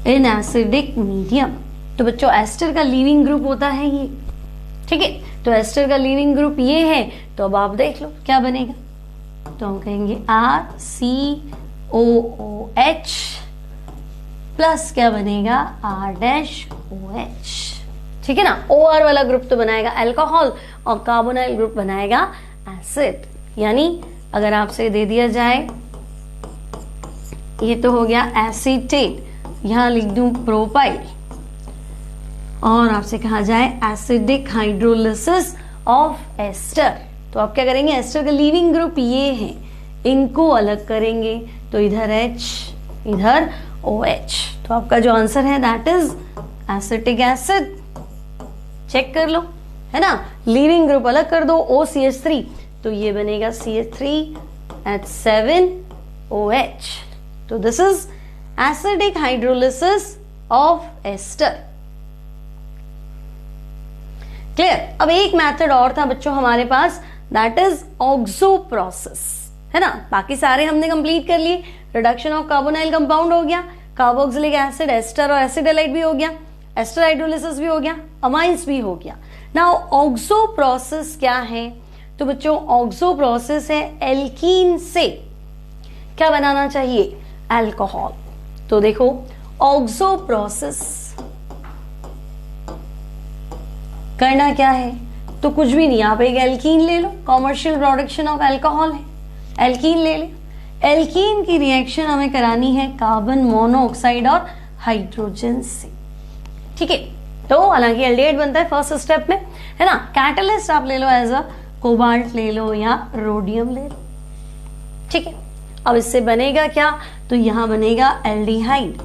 in acidic medium. तो बच्चों एस्टर का लीविंग ग्रुप होता है ये, ठीक है, तो एस्टर का लीविंग ग्रुप ये है, तो अब आप देख लो क्या बनेगा, तो हम कहेंगे RCOOH प्लस क्या बनेगा, R-OH। ठीक है ना, OR वाला ग्रुप तो बनाएगा अल्कोहल और कार्बोनाइल ग्रुप बनाएगा एसिड। यानी अगर आपसे दे दिया जाए ये तो हो गया एसीटेट, यहां लिख दूं प्रोपाइल, और आपसे कहा जाए एसिडिक हाइड्रोलिसिस ऑफ एस्टर, तो आप क्या करेंगे, एस्टर का लीविंग ग्रुप ये है, इनको अलग करेंगे, तो इधर H इधर OH, तो आपका जो आंसर है that is acetic acid. Check कर लो, है ना, लीविंग ग्रुप अलग कर दो, OCH3, तो ये बनेगा CH3H7OH। तो this is acidic hydrolysis of ester. Clear. अब एक मेथड और था बच्चों हमारे पास, दैट इज ऑक्सो प्रोसेस, है ना। बाकी सारे हमने कंप्लीट कर लिए, रिडक्शन ऑफ कार्बोनाइल कंपाउंड हो गया, कार्बोक्सिलिक एसिड, एस्टर और एसिडाइलाइट भी हो गया, एस्टर हाइड्रोलिसिस भी हो गया, अमाइंस भी हो गया। नाउ ऑक्सो प्रोसेस क्या है, तो बच्चों ऑक्सो प्रोसेस है एल्कीन से क्या बनाना चाहिए, अल्कोहल। तो देखो ऑक्सो प्रोसेस करना क्या है, तो कुछ भी नहीं, आप एक एल्कीन ले लो, कॉमर्शियल प्रोडक्शन ऑफ अल्कोहल है, एल्कीन ले ले। एल्कीन की रिएक्शन हमें करानी है कार्बन मोनोऑक्साइड और हाइड्रोजन से, ठीक है। तो हालांकि एल्डिहाइड बनता है फर्स्ट स्टेप में, है ना। कैटलिस्ट आप ले लो एज अ कोबाल्ट ले लो या रोडियम ले लो, ठीक है। अब इससे बनेगा क्या, तो यहां बनेगा एल्डिहाइड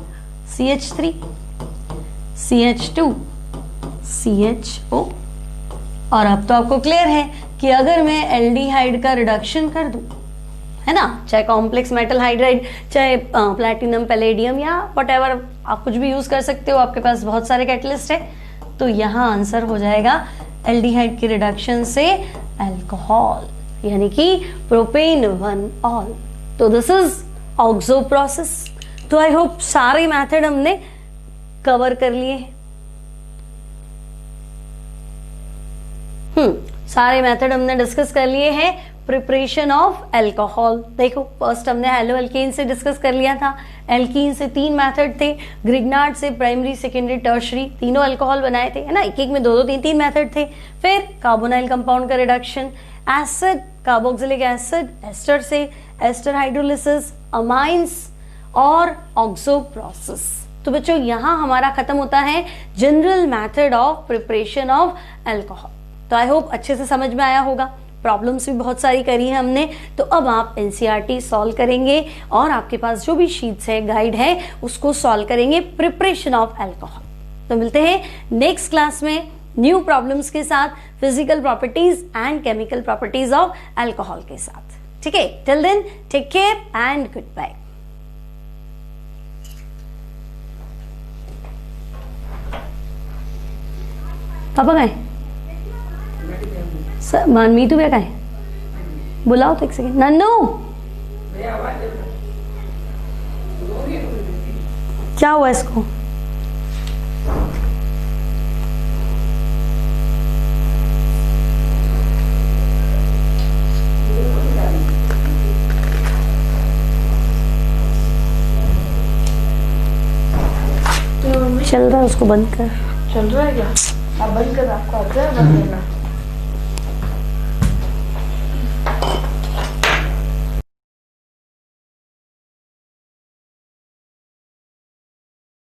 CH3 CH2 CHO। और अब तो आपको क्लियर है कि अगर मैं एल्डिहाइड का रिडक्शन कर दूं, है ना, चाहे कॉम्प्लेक्स मेटल हाइड्राइड, चाहे प्लैटिनम पैलेडियम या व्हाटएवर, आप कुछ भी यूज कर सकते हो, आपके पास बहुत सारे कैटलिस्ट है। तो यहां आंसर हो जाएगा एल्डिहाइड की रिडक्शन से अल्कोहल, यानी कि प्रोपेन 1 ऑल। तो दिस इज ऑक्सो प्रोसेस। तो आई होप सारे मेथड हमने कवर कर लिए हैं। सारे मेथड हमने डिस्कस कर लिए हैं प्रिपरेशन ऑफ अल्कोहल। देखो फर्स्ट हमने हेलो एल्केन से डिस्कस कर लिया था। एल्कीन से 3 मेथड थे, ग्रिग्नार्ड से प्राइमरी सेकेंडरी टर्शरी, तीनों अल्कोहल बनाए थे, है ना, एक एक में 2-2 3-3 मेथड थे। फिर कार्बोनाइल कंपाउंड का reduction, acid carboxylic acid, ester से एस्टर हाइड्रोलिसिस, अमाइंस और ऑक्सो प्रोसेस। तो बच्चों यहां हमारा खत्म होता है general method of preparation of alcohol. तो आई होप अच्छे से समझ में आया होगा। प्रॉब्लम्स भी बहुत सारी करी है हमने। तो अब आप एनसीईआरटी सॉल्व करेंगे और आपके पास जो भी शीट्स है, गाइड है, उसको सॉल्व करेंगे प्रिपरेशन ऑफ अल्कोहल। तो मिलते हैं नेक्स्ट क्लास में न्यू प्रॉब्लम्स के साथ, physical properties and chemical properties of alcohol के साथ, ठीक है। Till then take care and goodbye. पापा गए मीतू भैया का है, बुलाओ तो एक सेकेंड। नन्नू क्या हुआ इसको? चल रहा है, उसको बंद कर। चल रहा है क्या? आप बंद कर, आपको आता है बंद करना।